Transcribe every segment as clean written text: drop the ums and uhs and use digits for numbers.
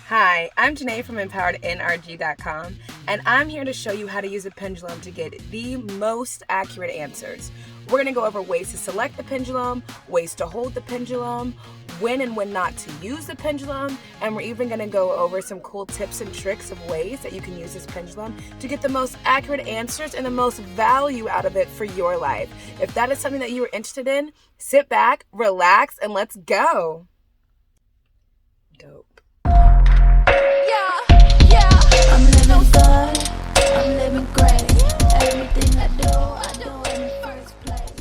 Hi, I'm Janae from EmpoweredNRG.com, and I'm here to show you how to use a pendulum to get the most accurate answers. We're going to go over ways to select the pendulum, ways to hold the pendulum, when and when not to use the pendulum, and we're even going to go over some cool tips and tricks of ways that you can use this pendulum to get the most accurate answers and the most value out of it for your life. If that is something that you are interested in, sit back, relax, and let's go. Dope. I'm living good, I'm living great. Everything I do in the first place.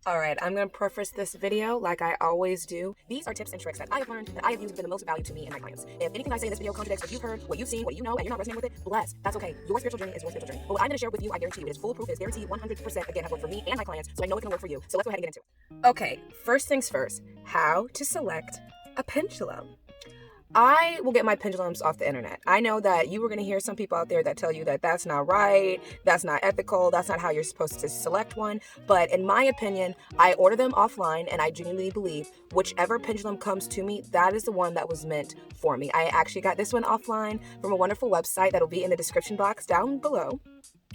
Alright, I'm going to preface this video like I always do. These are tips and tricks that I have learned, that I have used, have been the most value to me and my clients. If anything I say in this video contradicts what you've heard, what you've seen, what you know, and you're not resonating with it, bless. That's okay. Your spiritual journey is your spiritual journey. But what I'm going to share with you, I guarantee you, it is foolproof, it is guaranteed 100%, again, have worked for me and my clients, so I know it's going to work for you. So let's go ahead and get into it. Okay, first things first, how to select a pendulum. I will get my pendulums off the internet. I know that you are going to hear some people out there that tell you that that's not right, that's not ethical, that's not how you're supposed to select one. But in my opinion, I order them offline, and I genuinely believe whichever pendulum comes to me, that is the one that was meant for me. I actually got this one offline from a wonderful website that'll be in the description box down below.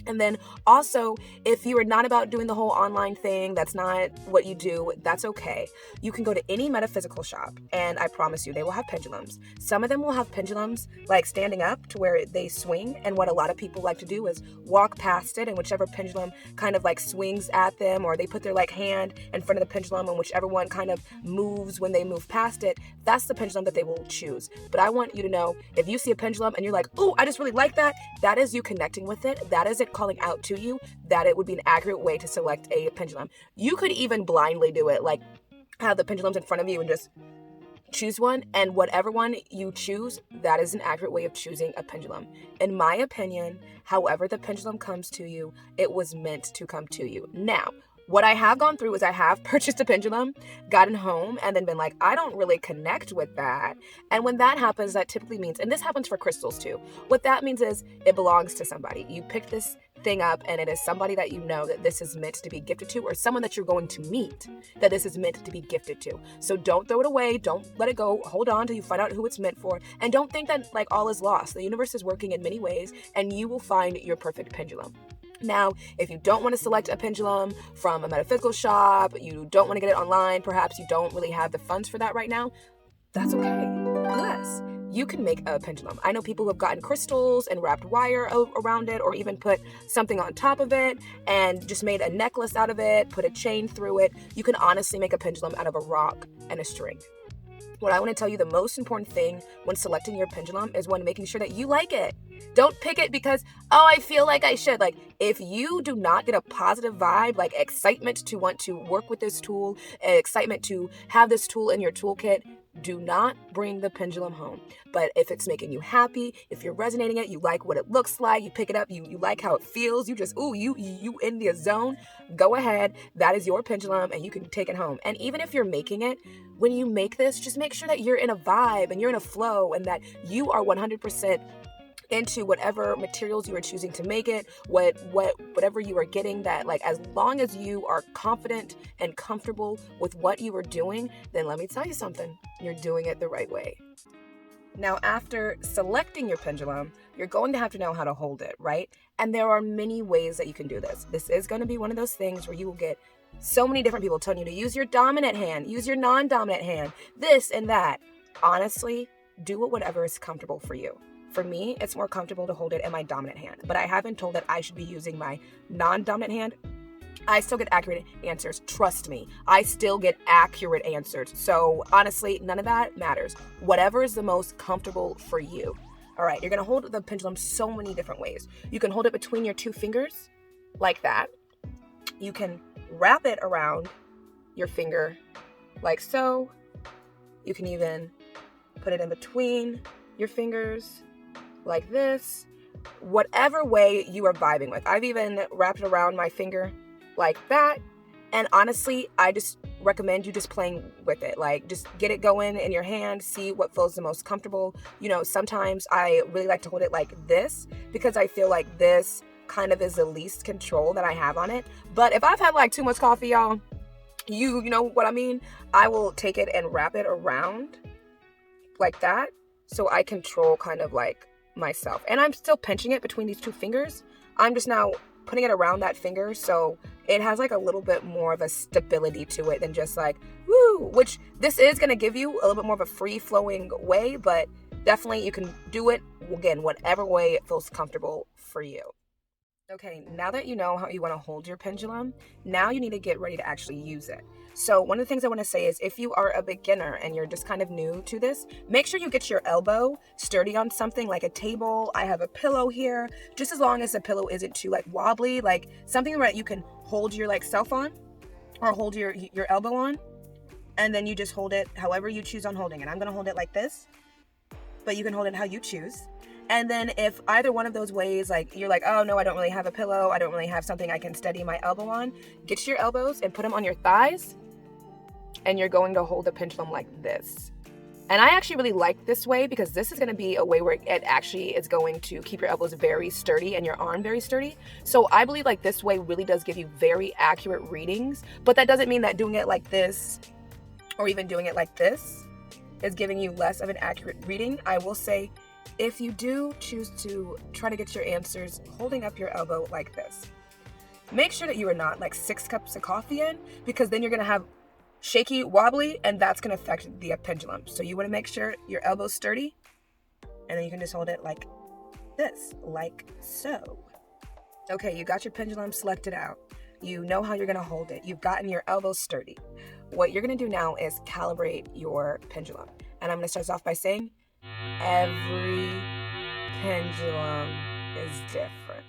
And then also, if you are not about doing the whole online thing, that's not what you do, that's okay. You can go to any metaphysical shop, and I promise you, they will have pendulums. Some of them will have pendulums like standing up to where they swing, and what a lot of people like to do is walk past it, and whichever pendulum kind of like swings at them, or they put their like hand in front of the pendulum, and whichever one kind of moves when they move past it, that's the pendulum that they will choose. But I want you to know, if you see a pendulum and you're like, oh, I just really like that, that is you connecting with it. That is it calling out to you that it would be an accurate way to select a pendulum. You could even blindly do it, like have the pendulums in front of you and just choose one, and whatever one you choose, that is an accurate way of choosing a pendulum. In my opinion, however the pendulum comes to you, it was meant to come to you. Now, what I have gone through is I have purchased a pendulum, gotten home, and then been like, I don't really connect with that. And when that happens, that typically means, and this happens for crystals too, what that means is it belongs to somebody. You pick this thing up, and it is somebody that you know that this is meant to be gifted to, or someone that you're going to meet that this is meant to be gifted to. So don't throw it away, don't let it go, hold on till you find out who it's meant for, and don't think that like all is lost. The universe is working in many ways, and you will find your perfect pendulum. Now, if you don't want to select a pendulum from a metaphysical shop, you don't want to get it online, perhaps you don't really have the funds for that right now, that's okay. Bless. You can make a pendulum. I know people who have gotten crystals and wrapped wire around it, or even put something on top of it and just made a necklace out of it, put a chain through it. You can honestly make a pendulum out of a rock and a string. What I want to tell you, the most important thing when selecting your pendulum is when making sure that you like it. Don't pick it because, oh, I feel like I should. Like, if you do not get a positive vibe, like excitement to want to work with this tool, excitement to have this tool in your toolkit, do not bring the pendulum home. But if it's making you happy, if you're resonating it, you like what it looks like, you pick it up, you like how it feels, you just, ooh, you in the zone, go ahead. That is your pendulum, and you can take it home. And even if you're making it, when you make this, just make sure that you're in a vibe and you're in a flow, and that you are 100% into whatever materials you are choosing to make it, whatever you are getting, that like as long as you are confident and comfortable with what you are doing, then let me tell you something, you're doing it the right way. Now, after selecting your pendulum, you're going to have to know how to hold it, right? And there are many ways that you can do this. This is going to be one of those things where you will get so many different people telling you to use your dominant hand, use your non-dominant hand, this and that. Honestly, do whatever is comfortable for you. For me, it's more comfortable to hold it in my dominant hand, but I have been told that I should be using my non-dominant hand. I still get accurate answers. Trust me, I still get accurate answers. So honestly, none of that matters. Whatever is the most comfortable for you. All right, you're gonna hold the pendulum so many different ways. You can hold it between your two fingers, like that. You can wrap it around your finger, like so. You can even put it in between your fingers, like this. Whatever way you are vibing with. I've even wrapped it around my finger like that. And honestly, I just recommend you just playing with it. Like, just get it going in your hand, see what feels the most comfortable. You know, sometimes I really like to hold it like this because I feel like this kind of is the least control that I have on it. But if I've had like too much coffee, y'all, you know what I mean? I will take it and wrap it around like that, so I control kind of like myself. And I'm still pinching it between these two fingers. I'm just now putting it around that finger, so it has like a little bit more of a stability to it than just like, woo, which this is going to give you a little bit more of a free-flowing way, but definitely you can do it, again, whatever way it feels comfortable for you. Okay, now that you know how you want to hold your pendulum, now you need to get ready to actually use it. So one of the things I want to say is if you are a beginner and you're just kind of new to this, make sure you get your elbow sturdy on something like a table. I have a pillow here, just as long as the pillow isn't too like wobbly, like something that you can hold your like self on or hold your elbow on, and then you just hold it however you choose on holding it. I'm going to hold it like this, but you can hold it how you choose. And then if either one of those ways, like you're like, oh no, I don't really have a pillow, I don't really have something I can steady my elbow on, get your elbows and put them on your thighs, and you're going to hold the pendulum like this. And I actually really like this way because this is going to be a way where it actually is going to keep your elbows very sturdy and your arm very sturdy. So I believe like this way really does give you very accurate readings, but that doesn't mean that doing it like this or even doing it like this is giving you less of an accurate reading. I will say, if you do choose to try to get your answers holding up your elbow like this, make sure that you are not like 6 cups of coffee in, because then you're going to have shaky, wobbly, and that's going to affect the pendulum. So you want to make sure your elbow's sturdy, and then you can just hold it like this, like so. Okay, you got your pendulum selected out. You know how you're going to hold it. You've gotten your elbows sturdy. What you're going to do now is calibrate your pendulum. And I'm going to start off by saying, every pendulum is different.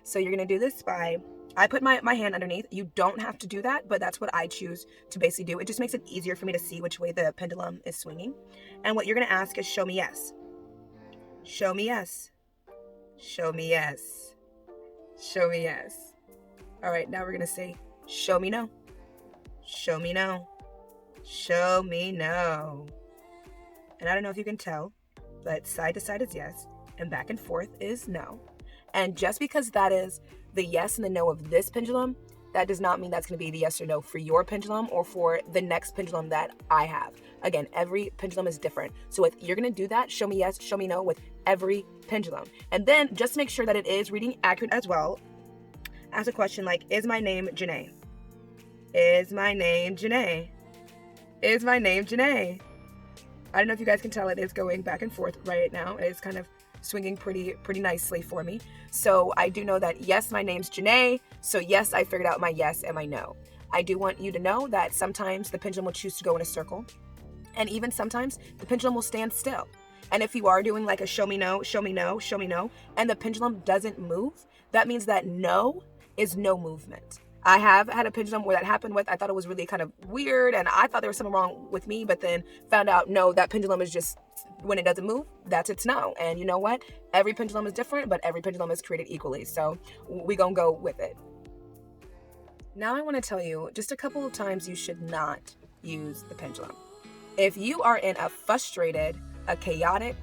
So you're going to do this by, I put my hand underneath. You don't have to do that, but that's what I choose to basically do. It just makes it easier for me to see which way the pendulum is swinging. And what you're going to ask is, show me yes. Show me yes. Show me yes. Show me yes. All right, now we're going to say, show me no. Show me no. Show me no. And I don't know if you can tell, but side to side is yes, and back and forth is no. And just because that is the yes and the no of this pendulum, that does not mean that's going to be the yes or no for your pendulum or for the next pendulum that I have. Again, every pendulum is different. So if you're going to do that, show me yes, show me no with every pendulum. And then just to make sure that it is reading accurate as well, ask a question like, is my name Janae? Is my name Janae? Is my name Janae? I don't know if you guys can tell, it is going back and forth right now. It's kind of swinging pretty nicely for me. So I do know that, yes, my name's Janae. So yes, I figured out my yes and my no. I do want you to know that sometimes the pendulum will choose to go in a circle. And even sometimes the pendulum will stand still. And if you are doing like a show me no, show me no, show me no, and the pendulum doesn't move, that means that no is no movement. I have had a pendulum where that happened with. I thought it was really kind of weird, and I thought there was something wrong with me, but then found out, no, that pendulum is just, when it doesn't move, that's its no. And you know what? Every pendulum is different, but every pendulum is created equally. So we gonna go with it. Now I want to tell you just a couple of times you should not use the pendulum. If you are in a frustrated, a chaotic,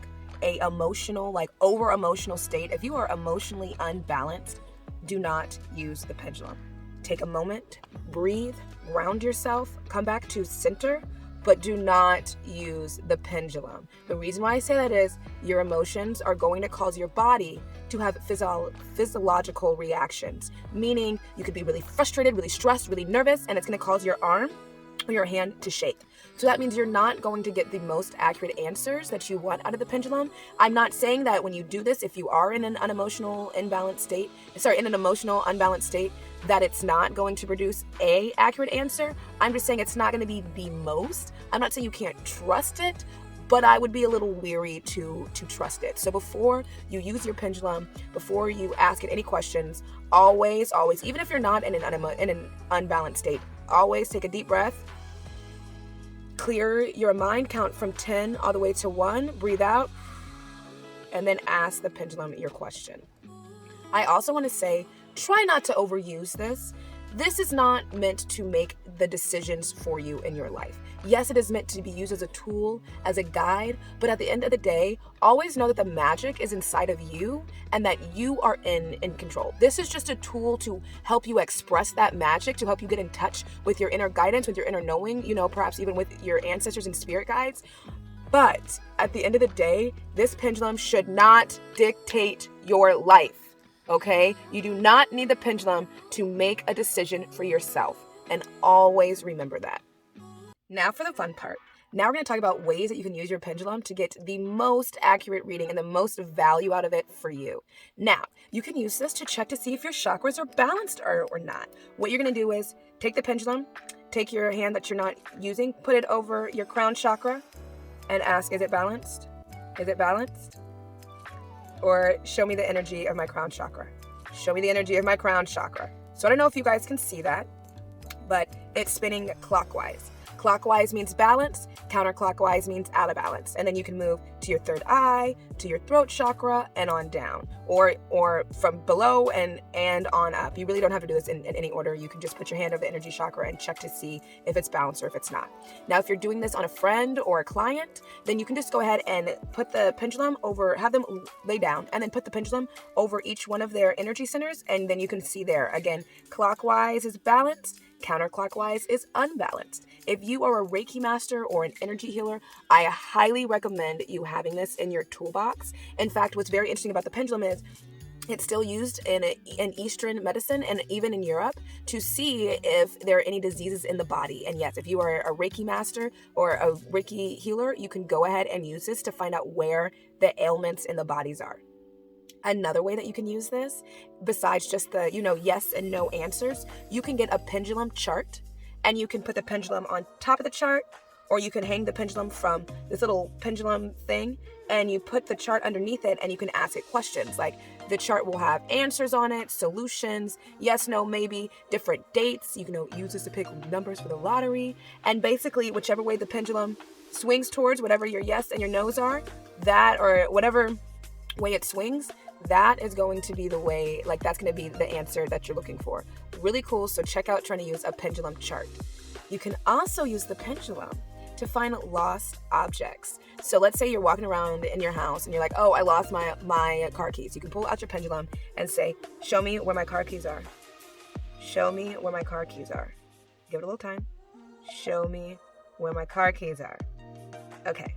a emotional, like over emotional state, if you are emotionally unbalanced, do not use the pendulum. Take a moment, breathe, ground yourself, come back to center, but do not use the pendulum. The reason why I say that is your emotions are going to cause your body to have physiological reactions, meaning you could be really frustrated, really stressed, really nervous, and it's going to cause your arm or your hand to shake. So that means you're not going to get the most accurate answers that you want out of the pendulum. I'm not saying that when you do this, if you are in an emotional unbalanced state, that it's not going to produce a accurate answer. I'm just saying it's not going to be the most. I'm not saying you can't trust it, but I would be a little weary to trust it. So before you use your pendulum, before you ask it any questions, always, even if you're not in an unbalanced state, always take a deep breath, clear your mind, count from 10 all the way to 1, breathe out, and then ask the pendulum your question. I also want to say, try not to overuse this. This is not meant to make the decisions for you in your life. Yes, it is meant to be used as a tool, as a guide, but at the end of the day, always know that the magic is inside of you and that you are in control. This is just a tool to help you express that magic, to help you get in touch with your inner guidance, with your inner knowing, perhaps even with your ancestors and spirit guides. But at the end of the day, this pendulum should not dictate your life. Okay? You do not need the pendulum to make a decision for yourself. And always remember that. Now for the fun part. Now we're going to talk about ways that you can use your pendulum to get the most accurate reading and the most value out of it for you. Now, you can use this to check to see if your chakras are balanced or not. What you're going to do is take the pendulum, take your hand that you're not using, put it over your crown chakra, and ask, is it balanced? Is it balanced? Or show me the energy of my crown chakra. Show me the energy of my crown chakra. So I don't know if you guys can see that, but it's spinning clockwise. Clockwise means balance, counterclockwise means out of balance. And then you can move to your third eye, to your throat chakra, and on down. Or from below and on up. You really don't have to do this in any order. You can just put your hand over the energy chakra and check to see if it's balanced or if it's not. Now, if you're doing this on a friend or a client, then you can just go ahead and put the pendulum over, have them lay down, and then put the pendulum over each one of their energy centers, and then you can see there. Again, clockwise is balanced, counterclockwise is unbalanced. If you are a Reiki master or an energy healer, I highly recommend you having this in your toolbox. In fact, what's very interesting about the pendulum is it's still used in Eastern medicine and even in Europe to see if there are any diseases in the body. And yes, if you are a Reiki master or a Reiki healer, you can go ahead and use this to find out where the ailments in the bodies are. Another way that you can use this, besides just the, yes and no answers, you can get a pendulum chart and you can put the pendulum on top of the chart, or you can hang the pendulum from this little pendulum thing and you put the chart underneath it and you can ask it questions. Like the chart will have answers on it, solutions, yes, no, maybe, different dates. You can use this to pick numbers for the lottery. And basically, whichever way the pendulum swings towards, whatever your yes and your no's are, that or whatever way it swings, that is going to be the way, that's going to be the answer that you're looking for. Really cool. So check out trying to use a pendulum chart. You can also use the pendulum to find lost objects. So let's say you're walking around in your house and you're like, oh, I lost my car keys. You can pull out your pendulum and say, show me where my car keys are. Show me where my car keys are. Give it a little time. Show me where my car keys are. Okay.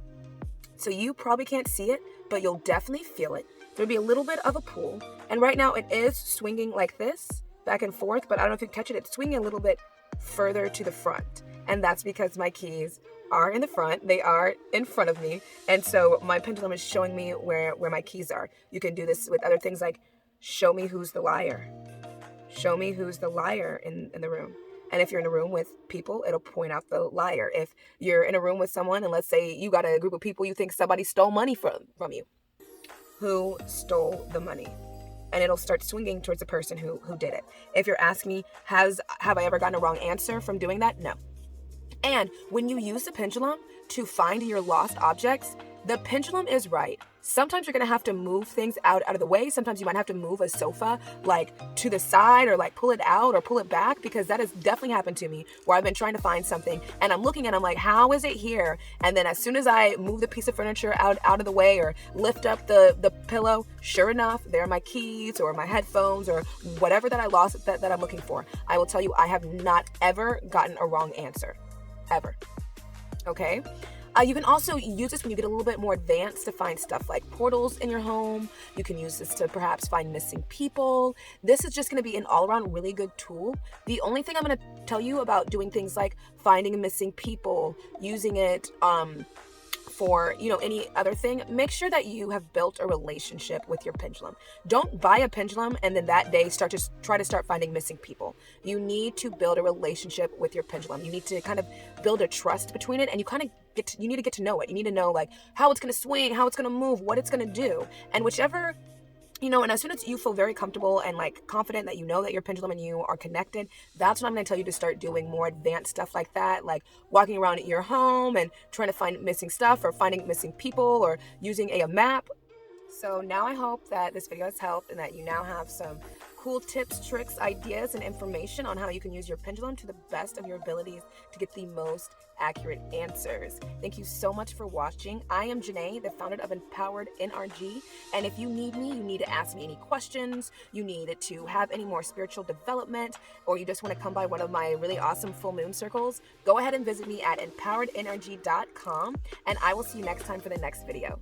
So you probably can't see it, but you'll definitely feel it. There'll be a little bit of a pull. And right now it is swinging like this, back and forth, but I don't know if you can catch it. It's swinging a little bit further to the front. And that's because my keys are in the front. They are in front of me. And so my pendulum is showing me where my keys are. You can do this with other things like, show me who's the liar. Show me who's the liar in the room. And if you're in a room with people, it'll point out the liar. If you're in a room with someone, and let's say you got a group of people, you think somebody stole money from you. Who stole the money? And it'll start swinging towards the person who did it. If you're asking me, have I ever gotten a wrong answer from doing that? No. And when you use the pendulum to find your lost objects, the pendulum is right. Sometimes you're going to have to move things out of the way. Sometimes you might have to move a sofa to the side or pull it out or pull it back, because that has definitely happened to me where I've been trying to find something and I'm looking and I'm like, how is it here? And then as soon as I move the piece of furniture out of the way or lift up the pillow, sure enough, there are my keys or my headphones or whatever that I lost that I'm looking for. I will tell you, I have not ever gotten a wrong answer. Ever. Okay? You can also use this when you get a little bit more advanced to find stuff like portals in your home. You can use this to perhaps find missing people. This is just going to be an all-around really good tool. The only thing I'm going to tell you about doing things like finding missing people, using it for any other thing, make sure that you have built a relationship with your pendulum. Don't buy a pendulum and then that day try to start finding missing people. You need to build a relationship with your pendulum. You need to kind of build a trust between it, and you need to get to know it. You need to know how it's going to swing, how it's going to move, what it's going to do, and whichever. And as soon as you feel very comfortable and confident that you know that your pendulum and you are connected, that's when I'm going to tell you to start doing more advanced stuff like that, like walking around your home and trying to find missing stuff or finding missing people or using a map. So now I hope that this video has helped and that you now have some cool tips, tricks, ideas, and information on how you can use your pendulum to the best of your abilities to get the most accurate answers. Thank you so much for watching. I am Janae, the founder of Empowered NRG, and if you need me, you need to ask me any questions, you need to have any more spiritual development, or you just want to come by one of my really awesome full moon circles, go ahead and visit me at empoweredenergy.com, and I will see you next time for the next video.